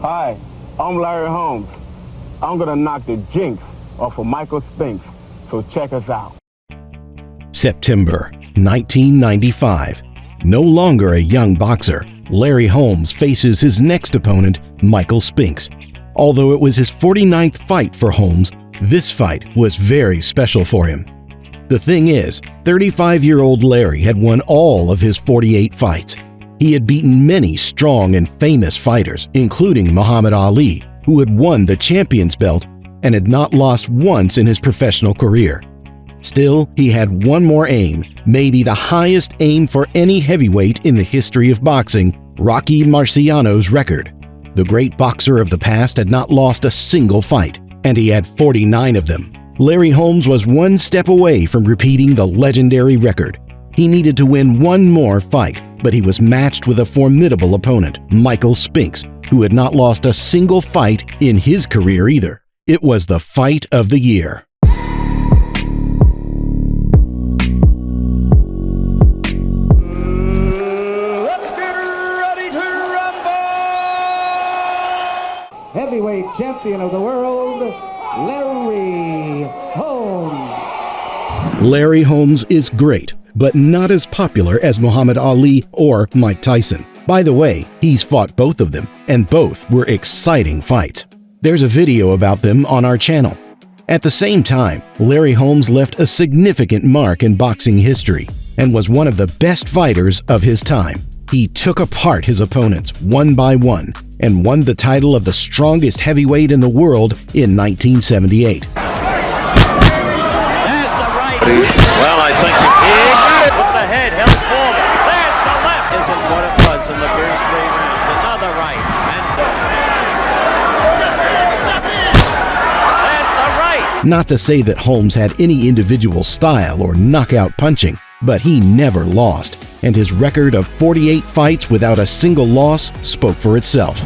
Hi, I'm Larry Holmes. I'm gonna knock the jinx off of Michael Spinks, so check us out. September 1995. No longer a young boxer, Larry Holmes faces his next opponent, Michael Spinks. Although it was his 49th fight for Holmes, this fight was very special for him. The thing is, 35-year-old Larry had won all of his 48 fights. He had beaten many strong and famous fighters, including Muhammad Ali, who had won the champion's belt and had not lost once in his professional career. Still, he had one more aim, maybe the highest aim for any heavyweight in the history of boxing, Rocky Marciano's record. The great boxer of the past had not lost a single fight, and he had 49 of them. Larry Holmes was one step away from repeating the legendary record. He needed to win one more fight, but he was matched with a formidable opponent, Michael Spinks, who had not lost a single fight in his career either. It was the fight of the year. Heavyweight champion of the world, Larry Holmes. Larry Holmes is great, but not as popular as Muhammad Ali or Mike Tyson. By the way, he's fought both of them, and both were exciting fights. There's a video about them on our channel. At the same time, Larry Holmes left a significant mark in boxing history and was one of the best fighters of his time. He took apart his opponents one by one and won the title of the strongest heavyweight in the world in 1978. There's the right. Well, I think he got it. With the head held forward. There's the left. Isn't what it was in the first 3 rounds. Another right. And there's the right. Not to say that Holmes had any individual style or knockout punching, but he never lost, and his record of 48 fights without a single loss spoke for itself.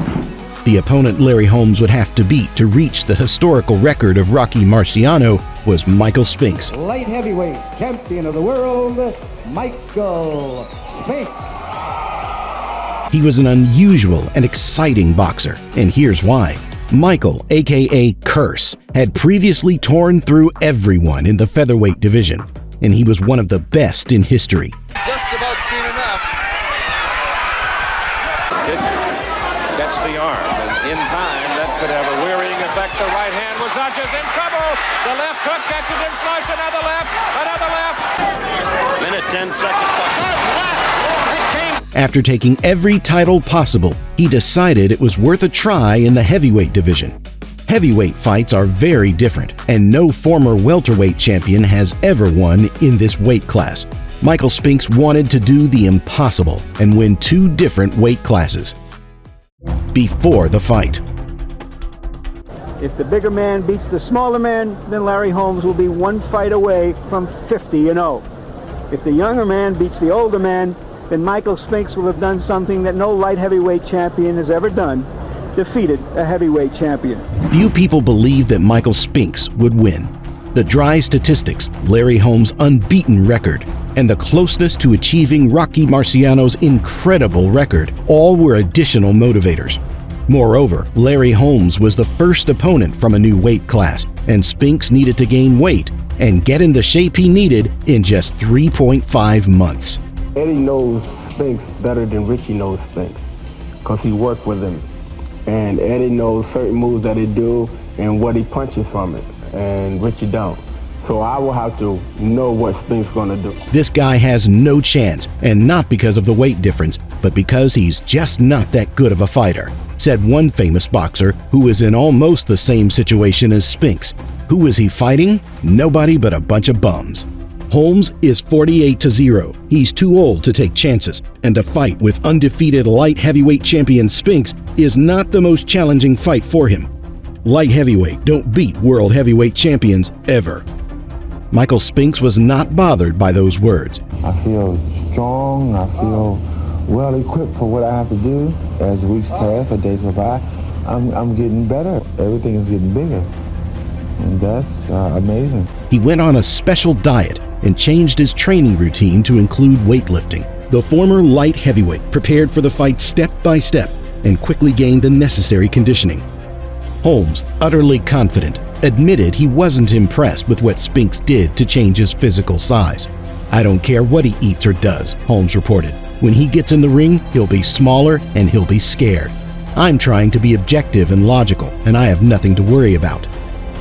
The opponent Larry Holmes would have to beat to reach the historical record of Rocky Marciano was Michael Spinks. Light heavyweight champion of the world, Michael Spinks. He was an unusual and exciting boxer, and here's why. Michael, aka Curse, had previously torn through everyone in the featherweight division, and he was one of the best in history. Just about seen enough. Gets the arm, and in time, that could have a wearying effect. The right hand was not just in trouble. The left hook catches him flush. Another left. Minute 10 seconds left. After taking every title possible, he decided it was worth a try in the heavyweight division. Heavyweight fights are very different, and no former welterweight champion has ever won in this weight class. Michael Spinks wanted to do the impossible and win 2 different weight classes. Before the fight, if the bigger man beats the smaller man, then Larry Holmes will be 1 fight away from 50-0. If the younger man beats the older man, then Michael Spinks will have done something that no light heavyweight champion has ever done: defeated a heavyweight champion. few people believed that Michael Spinks would win. The dry statistics, Larry Holmes' unbeaten record, and the closeness to achieving Rocky Marciano's incredible record all were additional motivators. Moreover, Larry Holmes was the first opponent from a new weight class, and Spinks needed to gain weight and get in the shape he needed in just 3.5 months. Eddie knows Spinks better than Richie knows Spinks, because he worked with him. And Eddie knows certain moves that he do and what he punches from it, and Richie don't. So I will have to know what Spinks gonna do. This guy has no chance, and not because of the weight difference, but because he's just not that good of a fighter, said one famous boxer who was in almost the same situation as Spinks. Who was he fighting? Nobody but a bunch of bums. Holmes is 48-0. He's too old to take chances, and to fight with undefeated light heavyweight champion Spinks is not the most challenging fight for him. Light heavyweight don't beat world heavyweight champions ever. Michael Spinks was not bothered by those words. I feel strong, I feel well equipped for what I have to do. As weeks pass or days go by, I'm getting better. Everything is getting bigger, and that's amazing. He went on a special diet and changed his training routine to include weightlifting. The former light heavyweight prepared for the fight step by step, and quickly gained the necessary conditioning. Holmes, utterly confident, admitted he wasn't impressed with what Spinks did to change his physical size. "I don't care what he eats or does," Holmes reported. "When he gets in the ring, he'll be smaller and he'll be scared. I'm trying to be objective and logical, and I have nothing to worry about."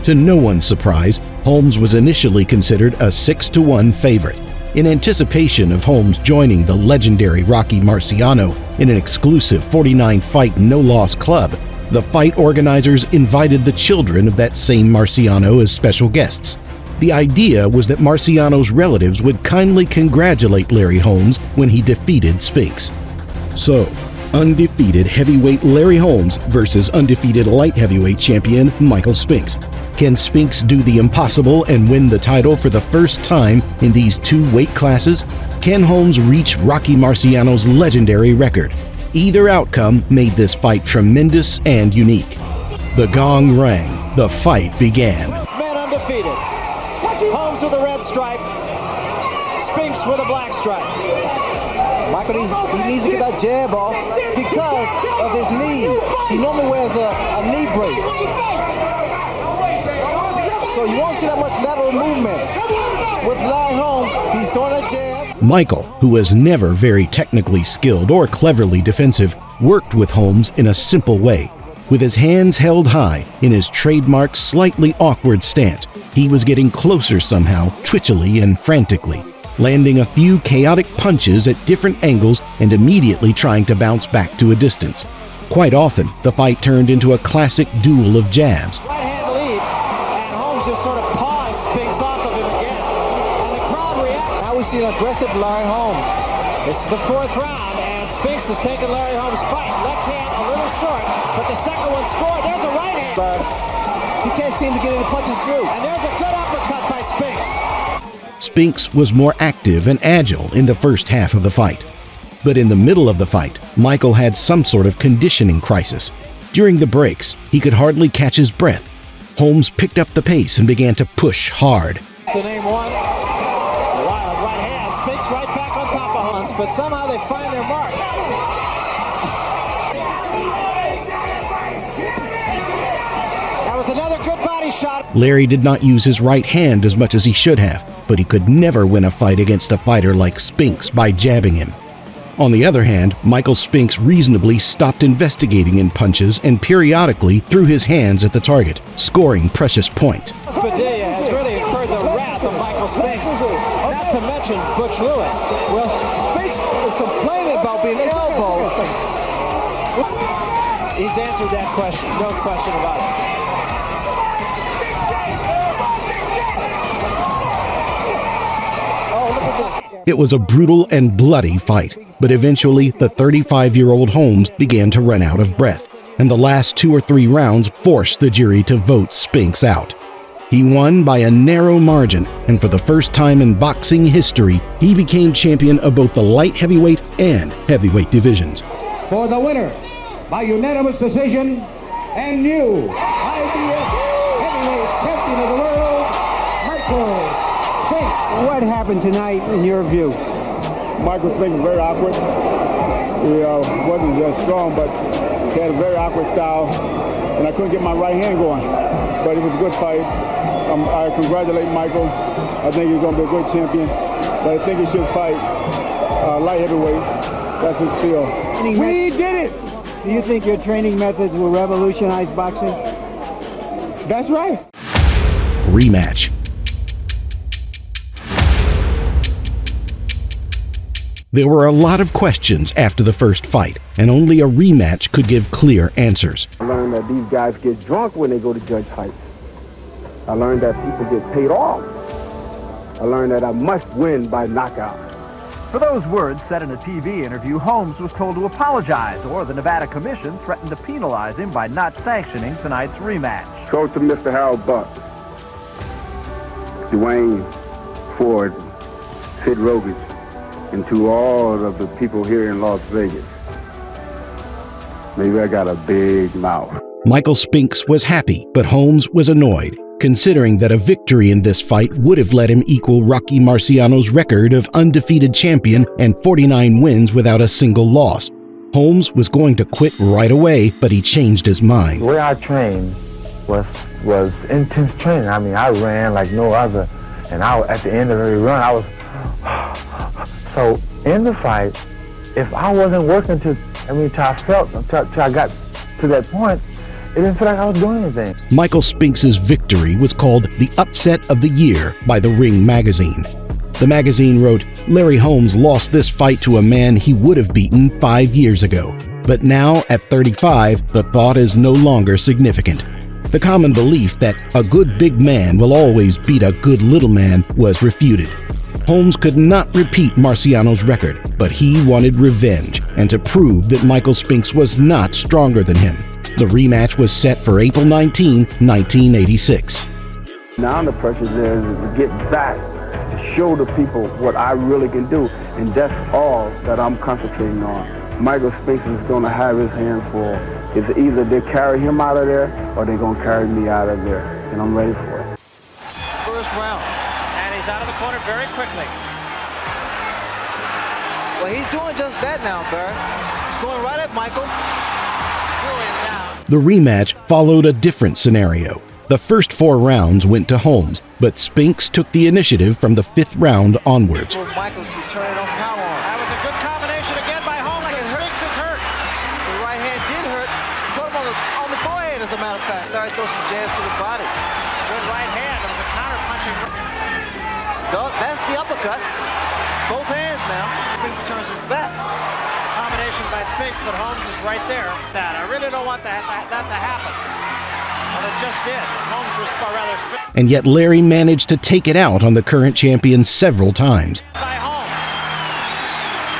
To no one's surprise, Holmes was initially considered a 6-1 favorite. In anticipation of Holmes joining the legendary Rocky Marciano in an exclusive 49-fight no-loss club, the fight organizers invited the children of that same Marciano as special guests. The idea was that Marciano's relatives would kindly congratulate Larry Holmes when he defeated Spinks. So, undefeated heavyweight Larry Holmes versus undefeated light heavyweight champion Michael Spinks. Can Spinks do the impossible and win the title for the first time in these two weight classes? Can Holmes reach Rocky Marciano's legendary record? Either outcome made this fight tremendous and unique. The gong rang. The fight began. Man undefeated. Holmes with a red stripe. Spinks with a black stripe. Michael, he needs to get that jab off because of his knees. He normally wears a knee brace. So you won't see that much lateral movement. With Larry Holmes, he's throwing a jab. Michael, who was never very technically skilled or cleverly defensive, worked with Holmes in a simple way. With his hands held high in his trademark slightly awkward stance, he was getting closer somehow, twitchily and frantically, landing a few chaotic punches at different angles and immediately trying to bounce back to a distance. Quite often, the fight turned into a classic duel of jabs. Right hand lead, and Holmes just sort of paws Spinks off of him again. And the crowd reacts. Now we see an aggressive Larry Holmes. This is the fourth round, and Spinks has taken Larry Holmes' fight. Left hand a little short, but the second one scored. There's a right hand. But he can't seem to get any punches through. And there's a good uppercut by Spinks. Spinks was more active and agile in the first half of the fight. But in the middle of the fight, Michael had some sort of conditioning crisis. During the breaks, he could hardly catch his breath. Holmes picked up the pace and began to push hard. To name one, wild right hand. Spinks right back on top of Holmes, but somehow they find their mark. That was another good body shot. Larry did not use his right hand as much as he should have, but he could never win a fight against a fighter like Spinks by jabbing him. On the other hand, Michael Spinks reasonably stopped investigating in punches and periodically threw his hands at the target, scoring precious points. Padilla has really incurred the wrath of Michael Spinks, not to mention Butch Lewis. Well, Spinks is complaining about being elbowed. He's answered that question, no question about it. It was a brutal and bloody fight, but eventually the 35-year-old Holmes began to run out of breath, and the last 2 or 3 rounds forced the jury to vote Spinks out. He won by a narrow margin, and for the first time in boxing history, he became champion of both the light heavyweight and heavyweight divisions. For the winner, by unanimous decision, and new IBF heavyweight champion of the world, Michael Spinks. What happened tonight in your view? Michael Spinks was very awkward. He wasn't just strong, but he had a very awkward style, and I couldn't get my right hand going. But it was a good fight. I congratulate Michael. I think he's going to be a good champion, but I think he should fight light heavyweight. That's his feel. We did it! Do you think your training methods will revolutionize boxing? That's right. Rematch. There were a lot of questions after the first fight, and only a rematch could give clear answers. I learned that these guys get drunk when they go to judge fights. I learned that people get paid off. I learned that I must win by knockout. For those words said in a TV interview, Holmes was told to apologize, or the Nevada Commission threatened to penalize him by not sanctioning tonight's rematch. Go to Mr. Harold Buck, Dwayne Ford, Sid Rogers, and to all of the people here in Las Vegas. Maybe I got a big mouth. Michael Spinks was happy, but Holmes was annoyed, considering that a victory in this fight would have let him equal Rocky Marciano's record of undefeated champion and 49 wins without a single loss. Holmes was going to quit right away, but he changed his mind. The way I trained was intense training. I mean, I ran like no other, and at the end of every run, I was... So in the fight, if I wasn't working till I got to that point, it didn't feel like I was doing anything. Michael Spinks' victory was called the Upset of the Year by the Ring magazine. The magazine wrote, "Larry Holmes lost this fight to a man he would have beaten 5 years ago. But now, at 35, the thought is no longer significant." The common belief that a good big man will always beat a good little man was refuted. Holmes could not repeat Marciano's record, but he wanted revenge and to prove that Michael Spinks was not stronger than him. The rematch was set for April 19, 1986. Now the pressure there is to get back, to show the people what I really can do, and that's all that I'm concentrating on. Michael Spinks is going to have his hands full. It's either they carry him out of there or they're going to carry me out of there, and I'm ready for it. First round. And he's out of the corner very quickly. Well, he's doing just that now, Barry. He's going right at Michael. The rematch followed a different scenario. The first 4 rounds went to Holmes, but Spinks took the initiative from the 5th round onwards. Michael to turn it on power arm. That was a good combination again by Holmes, and Spinks is hurt. The right hand did hurt. Put him on the forehead, as a matter of fact. Larry throws some jabs to the body. Good right hand. It was a counter-punching. No, that's the uppercut. Both hands now. Spinks turns his back. Combination by Spinks, but Holmes is right there. I really don't want that to happen. Well, it just did. Holmes was rather Spinks. And yet Larry managed to take it out on the current champion several times. By Holmes.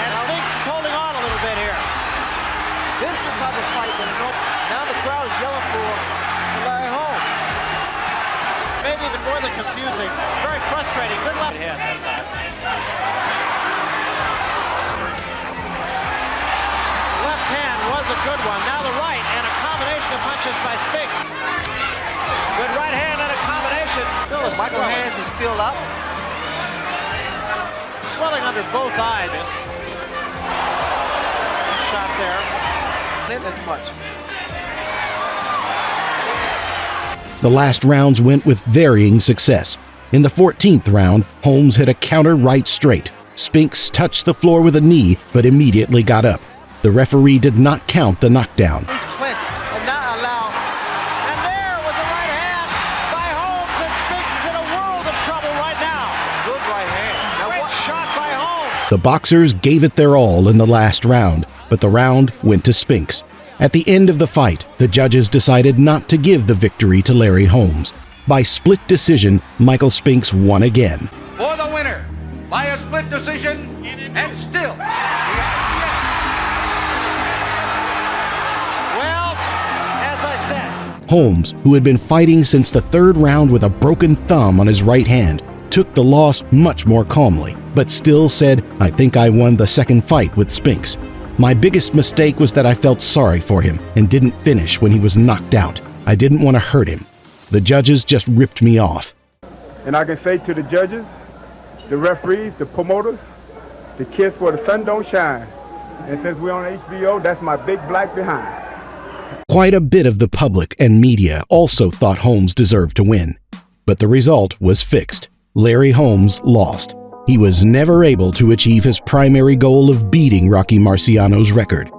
And Spinks is holding on a little bit here. This is the type of fight that now the crowd is yelling for Larry Holmes. Maybe even more than confusing. Very frustrating. Good left hand that time. Left hand was a good one. Now the right, and a combination of punches by Spinks. Good right hand and a combination. Still a Michael hands is still up. Swelling under both eyes. Shot there. Not as much. The last rounds went with varying success. In the 14th round, Holmes hit a counter right straight. Spinks touched the floor with a knee, but immediately got up. The referee did not count the knockdown. He's clenched and not allowed. And there was a right hand by Holmes, and Spinks is in a world of trouble right now. Good right hand. Now Great shot by Holmes. The boxers gave it their all in the last round, but the round went to Spinks. At the end of the fight, the judges decided not to give the victory to Larry Holmes. By split decision, Michael Spinks won again. For the winner, by a split decision, and still. Well, as I said. Holmes, who had been fighting since the 3rd round with a broken thumb on his right hand, took the loss much more calmly, but still said, "I think I won the second fight with Spinks. My biggest mistake was that I felt sorry for him and didn't finish when he was knocked out. I didn't want to hurt him. The judges just ripped me off." And I can say to the judges, the referees, the promoters, the kiss where the sun don't shine. And since we're on HBO, that's my big black behind. Quite a bit of the public and media also thought Holmes deserved to win. But the result was fixed. Larry Holmes lost. He was never able to achieve his primary goal of beating Rocky Marciano's record.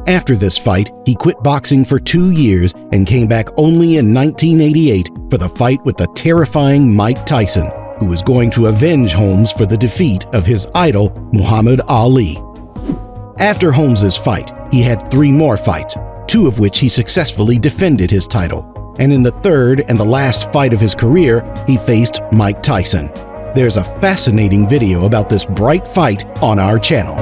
After this fight, he quit boxing for 2 years and came back only in 1988 for the fight with the terrifying Mike Tyson, who was going to avenge Holmes for the defeat of his idol, Muhammad Ali. After Holmes's fight, he had 3 more fights, 2 of which he successfully defended his title. And in the 3rd and the last fight of his career, he faced Mike Tyson. There's a fascinating video about this bright fight on our channel.